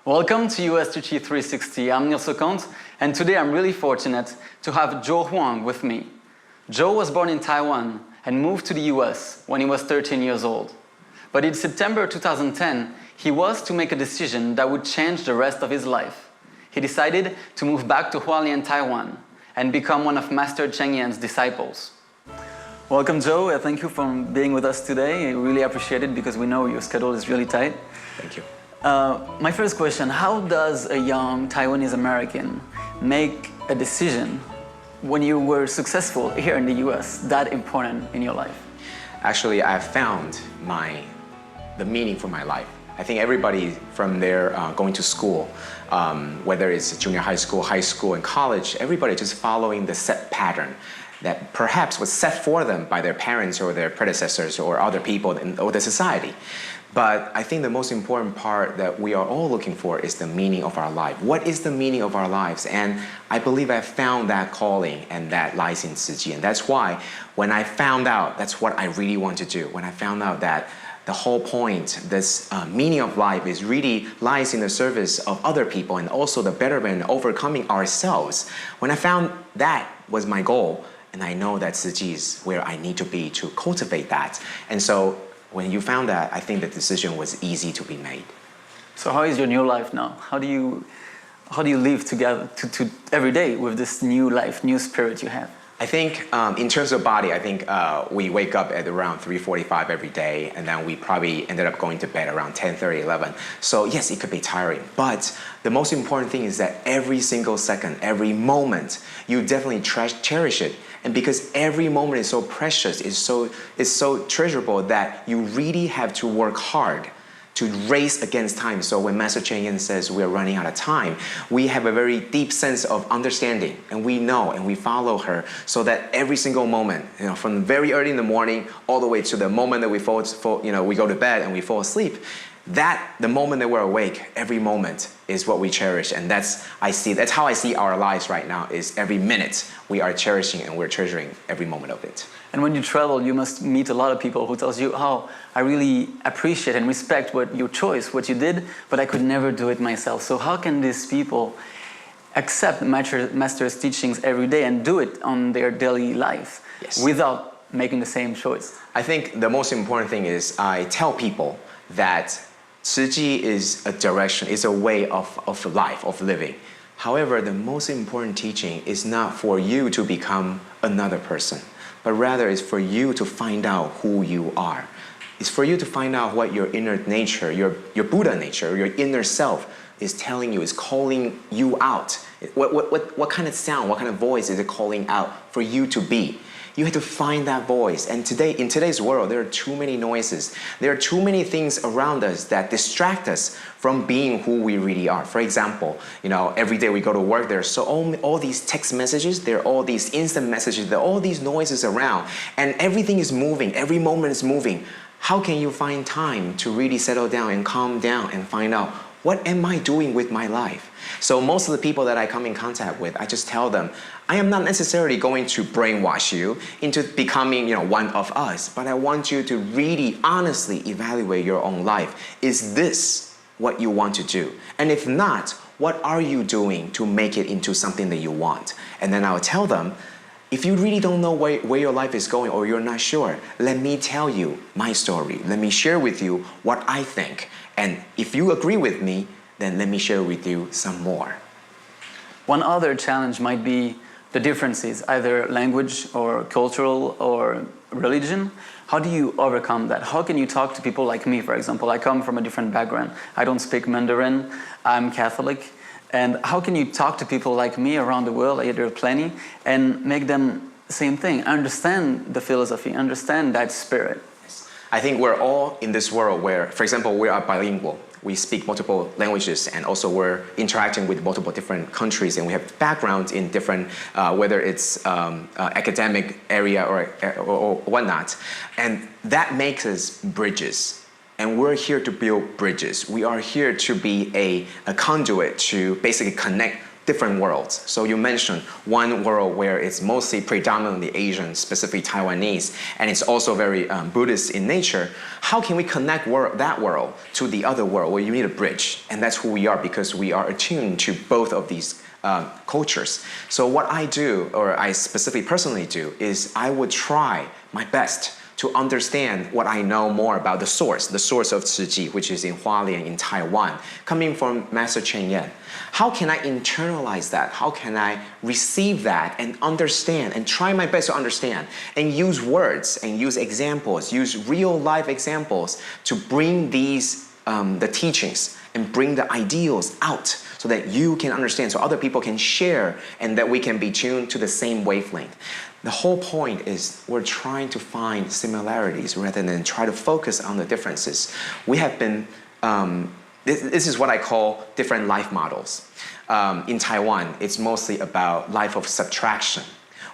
Welcome to USTC360. I'm Neil Socont, and today I'm really fortunate to have Huang with me. Joe was born in Taiwan and moved to the US when he was 13 years old. But in September 2010, he was to make a decision that would change the rest of his life. He decided to move back to Hualien, Taiwan, and become one of Master Cheng Yen's disciples. Welcome, Joe. Thank you for being with us today. I really appreciate it because we know your schedule is really tight. Thank you. My first question, how does a young Taiwanese American make a decision when you were successful here in the US, that important in your life? Actually, I found the meaning for my life. I think everybody from there going to school, whether it's junior high school, and college, everybody just following the set pattern that perhaps was set for them by their parents or their predecessors or other people in the society. But I think the most important part that we are all looking for is the meaning of our life. What is the meaning of our lives? And I believe I found that calling, and that lies in Tzu Chi. And that's why when I found out that's what I really want to do, when I found out that the whole point, this meaning of life is really lies in the service of other people and also the betterment, overcoming ourselves. When I found that was my goal, and I know that Tzu Chi is where I need to be to cultivate that. And so when you found that, I think the decision was easy to be made. So how is your new life now? How do you live together to every day with this new life, new spirit you have? I think in terms of body, I think we wake up at around 3:45 every day, and then we probably ended up going to bed around 10:30, 11. So yes, it could be tiring, but the most important thing is that every single second, every moment, you definitely cherish it. And because every moment is so precious, is so treasurable, that you really have to work hard to race against time. So when Master Cheng Yen says we're running out of time, we have a very deep sense of understanding, and we know and we follow her, so that every single moment, from very early in the morning all the way to the moment that we we go to bed and we fall asleep, the moment that we're awake, every moment is what we cherish. And that's how I see our lives right now, is every minute we are cherishing and we're treasuring every moment of it. And when you travel, you must meet a lot of people who tells you, oh, I really appreciate and respect your choice, what you did, but I could never do it myself. So how can these people accept Master's teachings every day and do it on their daily life without making the same choice? I think the most important thing is I tell people that Tzu Chi is a direction, is a way of life, of living. However, the most important teaching is not for you to become another person, but rather is for you to find out who you are. It's for you to find out what your inner nature, your Buddha nature, your inner self is telling you, is calling you out. What kind of sound, what kind of voice is it calling out for you to be? You have to find that voice. And in today's world, there are too many noises. There are too many things around us that distract us from being who we really are. For example, every day we go to work, there are all these text messages, there are all these instant messages, there are all these noises around, and everything is moving, every moment is moving. How can you find time to really settle down and calm down and find out, what am I doing with my life? So most of the people that I come in contact with, I just tell them, I am not necessarily going to brainwash you into becoming one of us, but I want you to really honestly evaluate your own life. Is this what you want to do? And if not, what are you doing to make it into something that you want? And then I'll tell them, if you really don't know where your life is going, or you're not sure, let me tell you my story. Let me share with you what I think. And if you agree with me, then let me share with you some more. One other challenge might be the differences, either language or cultural or religion. How do you overcome that? How can you talk to people like me, for example? I come from a different background. I don't speak Mandarin. I'm Catholic. And how can you talk to people like me around the world, there are plenty, and make them same thing, understand the philosophy, understand that spirit? I think we're all in this world where, for example, we are bilingual. We speak multiple languages, and also we're interacting with multiple different countries, and we have backgrounds in different, whether it's academic area or whatnot. And that makes us bridges. And we're here to build bridges. We are here to be a conduit to basically connect different worlds. So you mentioned one world where it's mostly predominantly Asian, specifically Taiwanese, and it's also very Buddhist in nature. How can we connect that world to the other world? Well, you need a bridge, and that's who we are because we are attuned to both of these cultures. So what I do, or I specifically personally do, is I would try my best to understand what I know more about the source of Tzu Chi, which is in Hualien in Taiwan, coming from Master Cheng Yen. How can I internalize that? How can I receive that and understand and try my best to understand and use words and use examples, use real life examples to bring these, the teachings and bring the ideals out so that you can understand, so other people can share and that we can be tuned to the same wavelength. The whole point is we're trying to find similarities rather than try to focus on the differences. We have been, this is what I call different life models. In Taiwan, it's mostly about life of subtraction,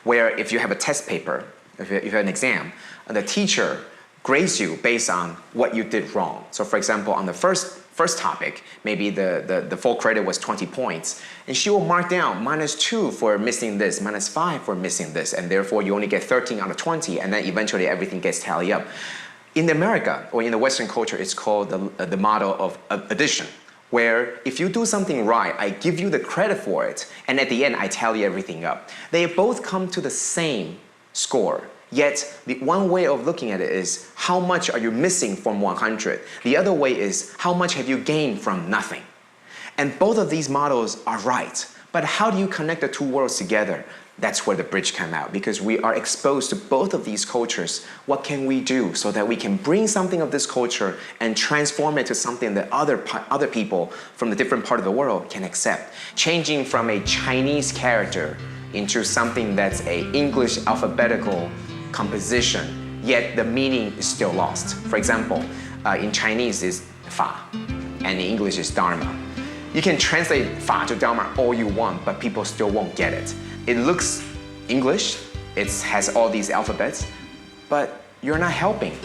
where if you have a test paper, if you have an exam, the teacher grades you based on what you did wrong. So for example, on the first topic, maybe the full credit was 20 points, and she will mark down -2 for missing this, -5 for missing this, and therefore you only get 13 out of 20, and then eventually everything gets tallied up. In America, or in the Western culture, it's called the model of addition, where if you do something right, I give you the credit for it, and at the end, I tally everything up. They both come to the same score. Yet, the one way of looking at it is how much are you missing from 100? The other way is how much have you gained from nothing? And both of these models are right. But how do you connect the two worlds together? That's where the bridge comes out, because we are exposed to both of these cultures. What can we do so that we can bring something of this culture and transform it to something that other people from the different part of the world can accept? Changing from a Chinese character into something that's an English alphabetical composition, yet the meaning is still lost. For example, in Chinese is Fa, and in English is Dharma. You can translate Fa to Dharma all you want, but people still won't get it. It looks English, it has all these alphabets, but you're not helping.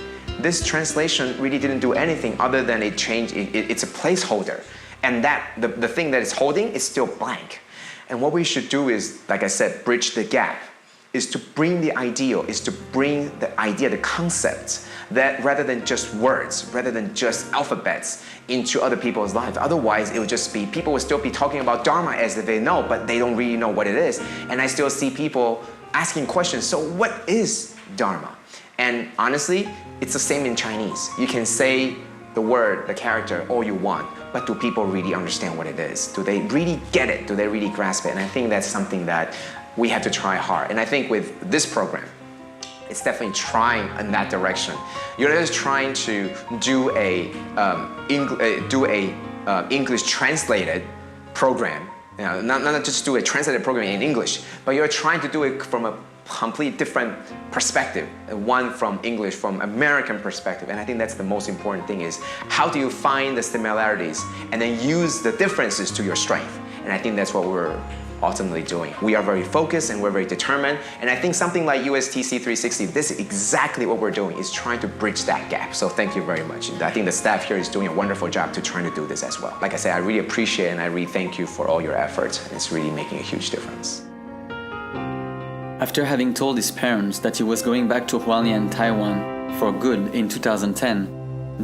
This translation really didn't do anything other than it's a placeholder. And the thing that it's holding is still blank. And what we should do is, like I said, bridge the gap. Is to bring the ideal, is to bring the idea, the concept, that rather than just words, rather than just alphabets into other people's lives. Otherwise, it would just be, people would still be talking about Dharma as if they know, but they don't really know what it is. And I still see people asking questions, so what is Dharma? And honestly, it's the same in Chinese. You can say the word, the character, all you want, but do people really understand what it is? Do they really get it? Do they really grasp it? And I think that's something that we have to try hard. And I think with this program, it's definitely trying in that direction. You're just trying to do a English translated program, you know, not just do a translated program in English, but you're trying to do it from a complete different perspective, one from English, from American perspective. And I think that's the most important thing is how do you find the similarities and then use the differences to your strength? And I think that's what we're ultimately doing. We are very focused and we're very determined. And I think something like USTC360, this is exactly what we're doing, is trying to bridge that gap. So thank you very much. I think the staff here is doing a wonderful job to trying to do this as well. Like I said, I really appreciate and I really thank you for all your efforts. And it's really making a huge difference. After having told his parents that he was going back to Hualien, Taiwan for good in 2010,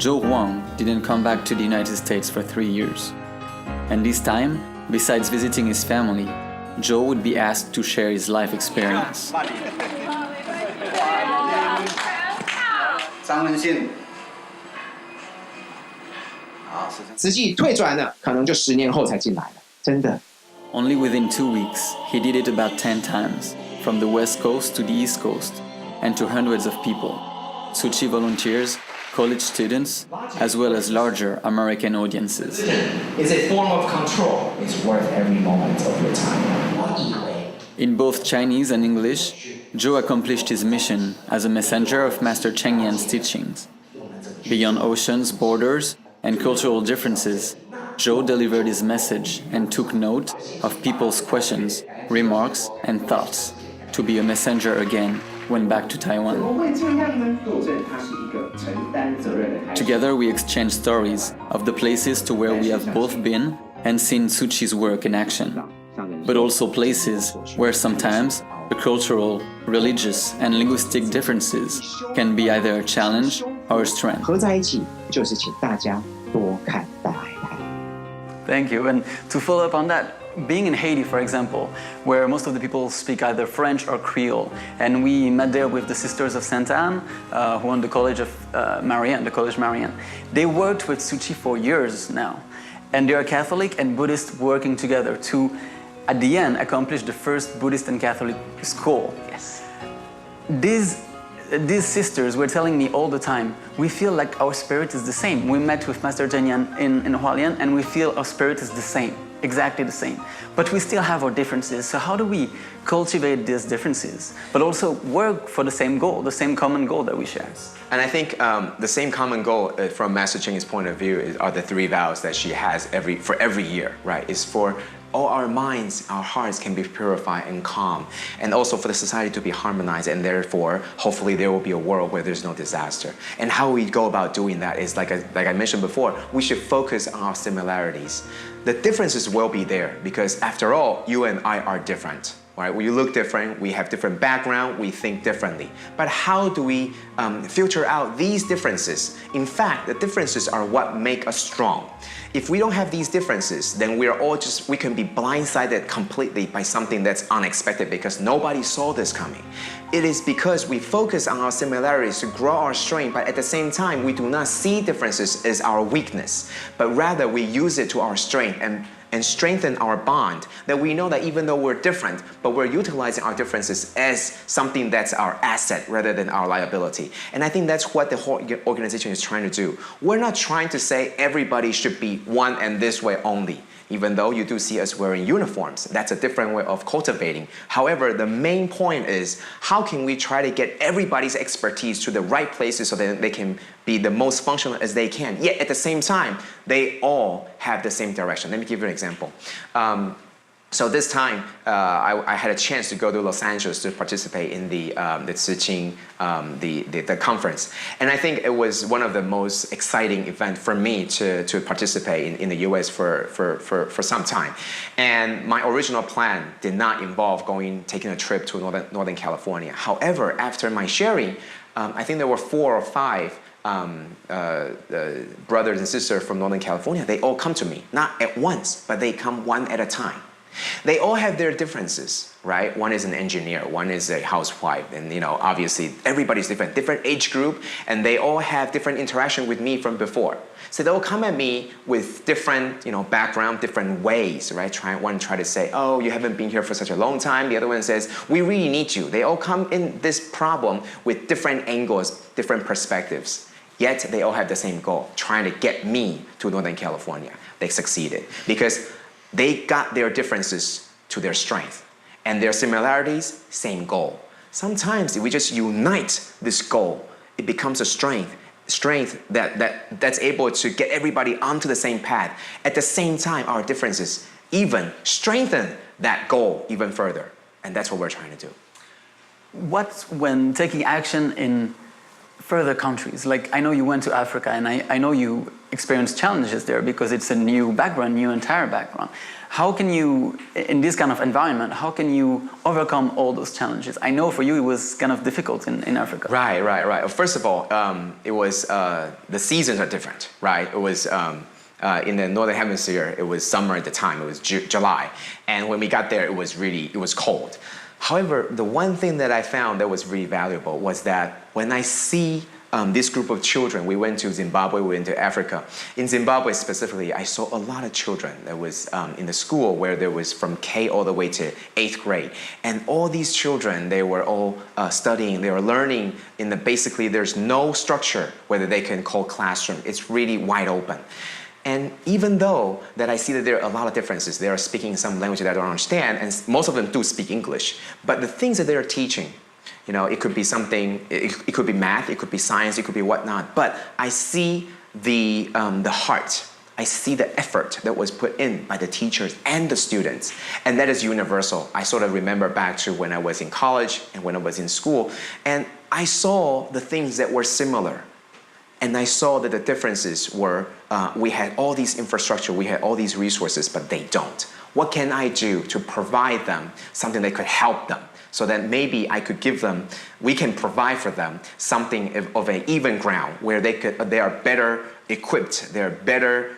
Huang didn't come back to the United States for 3 years. And this time, besides visiting his family, Joe would be asked to share his life experience. 实际退转了，可能就10年后才进来了，真的。 Only within 2 weeks, he did it about 10 times, from the West Coast to the East Coast, and to hundreds of people, Tzu Chi volunteers, college students, as well as larger American audiences. It's a form of control. It's worth every moment of your time. In both Chinese and English, Joe accomplished his mission as a messenger of Master Cheng Yen's teachings. Beyond oceans, borders, and cultural differences, Joe delivered his message and took note of people's questions, remarks, and thoughts to be a messenger again when back to Taiwan. Together we exchange stories of the places to where we have both been and seen Tzu Chi's work in action. but also places where sometimes the cultural, religious, and linguistic differences can be either a challenge or a strength. 合在一起就是请大家多看大海滩。 Thank you. And to follow up on that, being in Haiti, for example, where most of the people speak either French or Creole, and we met there with the Sisters of Sainte Anne, who own the College of Marianne, the College Marianne. They worked with Tzu Chi for years now, and they are Catholic and Buddhist working together to, at the end, accomplish the first Buddhist and Catholic school. Yes. These sisters were telling me all the time, we feel like our spirit is the same. We met with Master Cheng Yen in Hualien, and we feel our spirit is the same, exactly the same. But we still have our differences, so how do we cultivate these differences, but also work for the same goal, the same common goal that we share? And I think the same common goal from Master Cheng's point of view are the 3 vows that she has for every year, right? Is for all our minds, our hearts can be purified and calm, and also for the society to be harmonized, and therefore, hopefully there will be a world where there's no disaster. And how we go about doing that is, like I mentioned before, we should focus on our similarities. The differences will be there, because after all, you and I are different. Right? We look different, we have different background, we think differently. But how do we filter out these differences? In fact, the differences are what make us strong. If we don't have these differences, then we can be blindsided completely by something that's unexpected because nobody saw this coming. It is because we focus on our similarities to grow our strength, but at the same time, we do not see differences as our weakness, but rather we use it to our strength and strengthen our bond, that we know that even though we're different, but we're utilizing our differences as something that's our asset rather than our liability. And I think that's what the whole organization is trying to do. We're not trying to say everybody should be one and this way only. Even though you do see us wearing uniforms, that's a different way of cultivating. However, the main point is, how can we try to get everybody's expertise to the right places so that they can be the most functional as they can, yet at the same time, they all have the same direction. Let me give you an example. So this time, I had a chance to go to Los Angeles to participate in the Tzu Chi, the conference. And I think it was one of the most exciting events for me to participate in the US for some time. And my original plan did not involve taking a trip to Northern California. However, after my sharing, I think there were 4 or 5 brothers and sisters from Northern California. They all come to me, not at once, but they come one at a time. They all have their differences, right? One is an engineer, one is a housewife, and obviously everybody's different age group, and they all have different interaction with me from before. So they'll come at me with different, background, different ways, right? One try to say, oh, you haven't been here for such a long time. The other one says, we really need you. They all come in this problem with different angles, different perspectives. Yet they all have the same goal, trying to get me to Northern California. They succeeded because they got their differences to their strength, and their similarities, same goal. Sometimes if we just unite this goal, it becomes a strength that's able to get everybody onto the same path. At the same time, our differences even strengthen that goal even further, and that's what we're trying to do. What when taking action in further countries? Like, I know you went to Africa, and I know you experienced challenges there because it's a new background, new entire background. How can you, in this kind of environment, how can you overcome all those challenges? I know for you it was kind of difficult in Africa. Right. First of all, it was, the seasons are different, right? It was, in the Northern Hemisphere, it was summer at the time, it was July. And when we got there, it was cold. However, the one thing that I found that was really valuable was that when I see this group of children, we went to Zimbabwe, we went to Africa. In Zimbabwe specifically, I saw a lot of children that was in the school where there was from K all the way to 8th grade. And all these children, they were all studying, they were learning basically there's no structure whether they can call classroom. It's really wide open. And even though that I see that there are a lot of differences, they are speaking some language that I don't understand, and most of them do speak English. But the things that they are teaching, it could be something, it could be math, it could be science, it could be whatnot. But I see the heart, I see the effort that was put in by the teachers and the students. And that is universal. I sort of remember back to when I was in college and when I was in school, and I saw the things that were similar. And I saw that the differences were we had all these infrastructure, we had all these resources, but they don't. What can I do to provide them something that could help them? So that maybe I could give them, we can provide for them something of an even ground where they are better equipped, they're better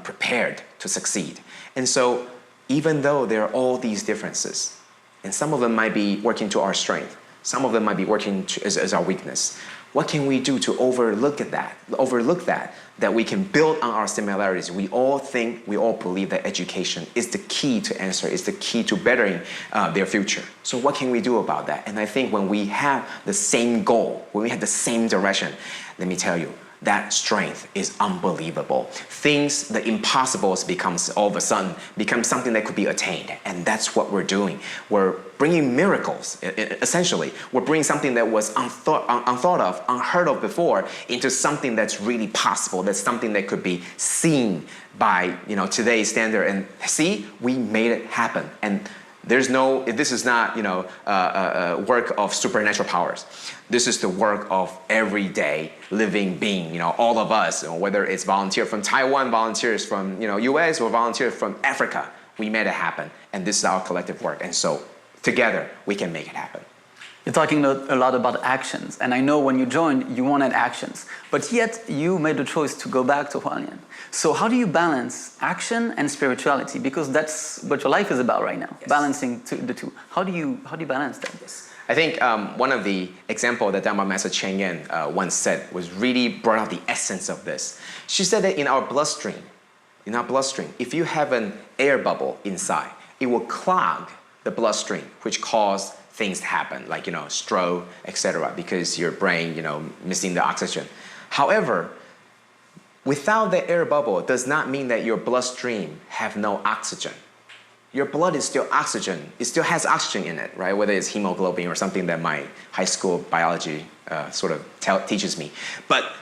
prepared to succeed. And so even though there are all these differences, and some of them might be working to our strength, some of them might be working as our weakness, what can we do to overlook that we can build on our similarities? We all believe that education is the key to answer, is the key to bettering their future. So what can we do about that? And I think when we have the same goal, when we have the same direction, let me tell you, that strength is unbelievable. The impossibles all of a sudden become something that could be attained. And that's what we're doing. We're bringing miracles, essentially. We're bringing something that was unthought of, unheard of before, into something that's really possible. That's something that could be seen by today's standard. And see, we made it happen. And this is not work of supernatural powers. This is the work of everyday living being, all of us, whether it's volunteer from Taiwan, volunteers from US, or volunteers from Africa. We made it happen, and this is our collective work. And so together we can make it happen. You're talking a lot about actions, and I know when you joined, you wanted actions, but yet you made the choice to go back to Hualien. So how do you balance action and spirituality? Because that's what your life is about right now, yes. Balancing the two. How do you balance that? Yes. I think one of the examples that Master Cheng Yen once said was really brought out the essence of this. She said that in our bloodstream, if you have an air bubble inside, it will clog the bloodstream, which cause things to happen, like stroke, etc., because your brain, missing the oxygen. However, without the air bubble does not mean that your bloodstream have no oxygen. Your blood is still oxygen. It still has oxygen in it, right? Whether it's hemoglobin or something that my high school biology teaches me. But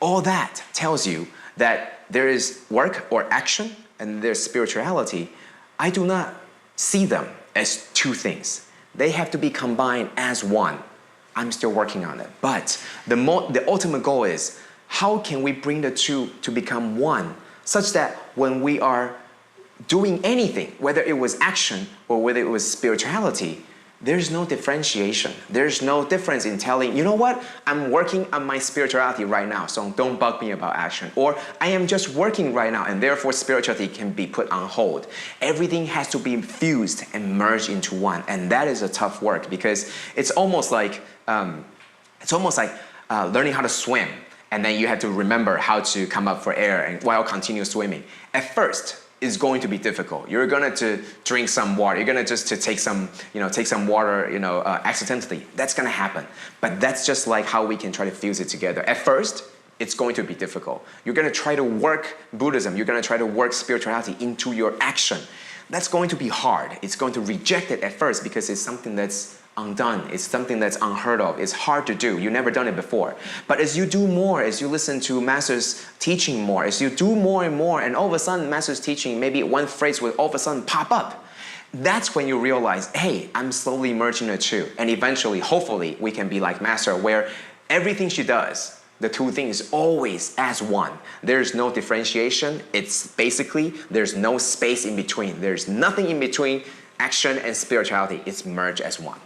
all that tells you that there is work or action and there's spirituality. I do not see them as two things. They have to be combined as one. I'm still working on it. But the ultimate goal is, how can we bring the two to become one, such that when we are doing anything, whether it was action or whether it was spirituality, there's no differentiation. There's no difference in telling, you know what, I'm working on my spirituality right now, so don't bug me about action. Or I am just working right now, and therefore spirituality can be put on hold. Everything has to be fused and merged into one, and that is a tough work, because it's almost like learning how to swim, and then you have to remember how to come up for air and while continue swimming. At first, it's going to be difficult. You're going to drink some water. You're going to take some water, accidentally. That's going to happen. But that's just like how we can try to fuse it together. At first, it's going to be difficult. You're going to try to work Buddhism. You're going to try to work spirituality into your action. That's going to be hard. It's going to reject it at first because it's something that's undone. It's something that's unheard of. It's hard to do. You've never done it before. But as you do more, as you listen to Master's teaching more, as you do more and more, and all of a sudden Master's teaching, maybe one phrase will all of a sudden pop up. That's when you realize, hey, I'm slowly merging the two. And eventually, hopefully, we can be like Master, where everything she does, the two things is always as one. There's no differentiation. It's basically, there's no space in between. There's nothing in between action and spirituality. It's merged as one.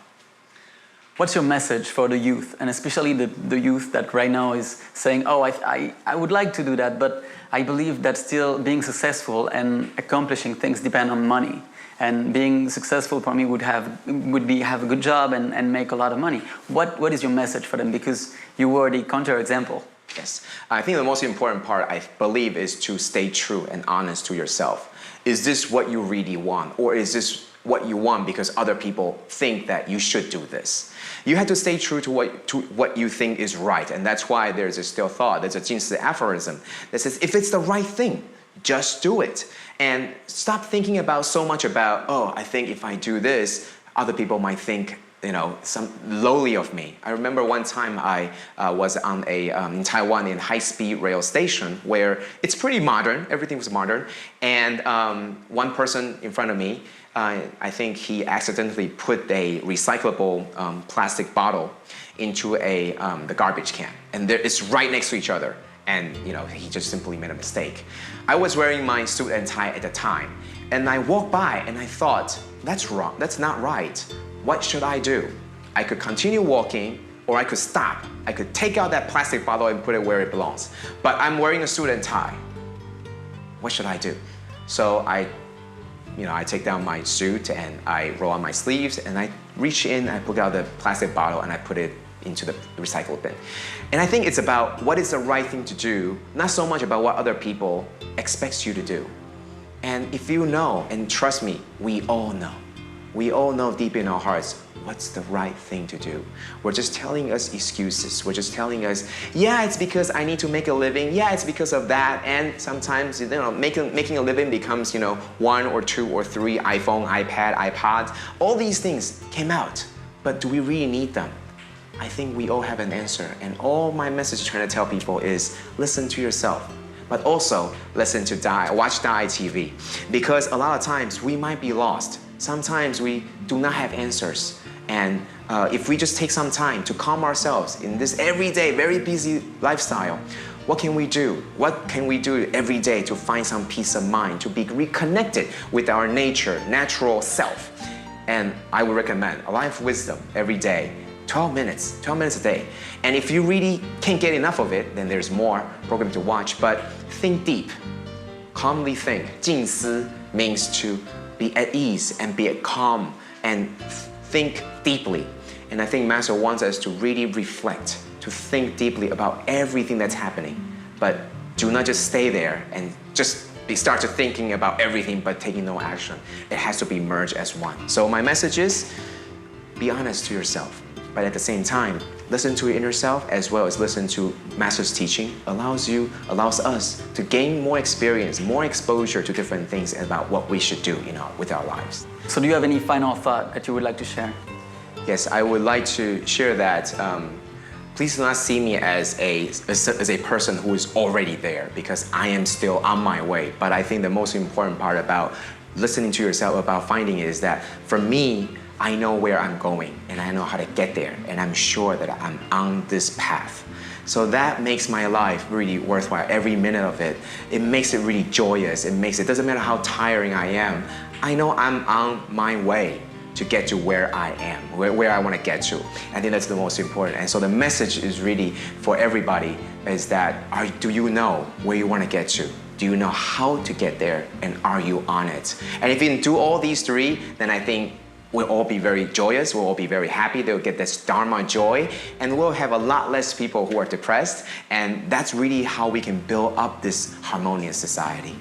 What's your message for the youth, and especially the youth that right now is saying, oh, I would like to do that, but I believe that still being successful and accomplishing things depend on money. And being successful for me would be have a good job and make a lot of money. What is your message for them? Because you were the counterexample. Yes. I think the most important part, I believe, is to stay true and honest to yourself. Is this what you really want? Or is this what you want because other people think that you should do this? You have to stay true to what you think is right. And that's why there's a still thought. There's a Jinsi aphorism that says, if it's the right thing, just do it. And stop thinking so much about, oh, I think if I do this, other people might think, some lowly of me. I remember one time I was on in Taiwan in high-speed rail station where it's pretty modern, everything was modern, and one person in front of me, I think he accidentally put a recyclable plastic bottle into the garbage can, and it's right next to each other. and he just simply made a mistake. I was wearing my suit and tie at the time, and I walked by and I thought, that's wrong, that's not right. What should I do? I could continue walking, or I could stop. I could take out that plastic bottle and put it where it belongs. But I'm wearing a suit and tie. What should I do? So I take down my suit and I roll on my sleeves and I reach in, I pull out the plastic bottle and I put it into the recycle bin. And I think it's about what is the right thing to do, not so much about what other people expect you to do. And if you know, and trust me, we all know deep in our hearts what's the right thing to do. We're just telling us excuses. We're just telling us, yeah, it's because I need to make a living. Yeah, it's because of that. And sometimes, making a living becomes, 1 or 2 or 3 iPhone, iPad, iPod. All these things came out, but do we really need them? I think we all have an answer. And all my message is trying to tell people is listen to yourself, but also listen to watch Dai TV. Because a lot of times we might be lost. Sometimes we do not have answers. And if we just take some time to calm ourselves in this everyday, very busy lifestyle, what can we do? What can we do every day to find some peace of mind, to be reconnected with our natural self? And I would recommend a life wisdom every day, 12 minutes a day. And if you really can't get enough of it, then there's more program to watch. But think deep, calmly think. 静思 means to be at ease and be at calm and think deeply. And I think Master wants us to really reflect, to think deeply about everything that's happening. But do not just stay there and just start to thinking about everything but taking no action. It has to be merged as one. So my message is, be honest to yourself. But at the same time, listen to your inner self as well as listen to Master's teaching allows us to gain more experience, more exposure to different things about what we should do, with our lives. So do you have any final thought that you would like to share? Yes, I would like to share that please do not see me as a person who is already there, because I am still on my way. But I think the most important part about listening to yourself, about finding, is that for me, I know where I'm going and I know how to get there, and I'm sure that I'm on this path. So that makes my life really worthwhile. Every minute of it, it makes it really joyous. It doesn't matter how tiring I am. I know I'm on my way to get to where I am, where I want to get to. I think that's the most important. And so the message is really for everybody is that, do you know where you want to get to? Do you know how to get there? And are you on it? And if you can do all these three, then I think we'll all be very joyous, we'll all be very happy, they'll get this Dharma joy, and we'll have a lot less people who are depressed, and that's really how we can build up this harmonious society.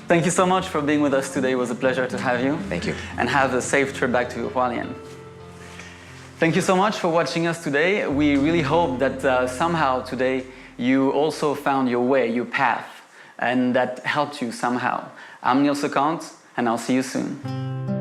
Thank you so much for being with us today. It was a pleasure to have you. Thank you. And have a safe trip back to Hualien. Thank you so much for watching us today. We really hope that somehow today you also found your way, your path, and that helped you somehow. I'm No113, and I'll see you soon.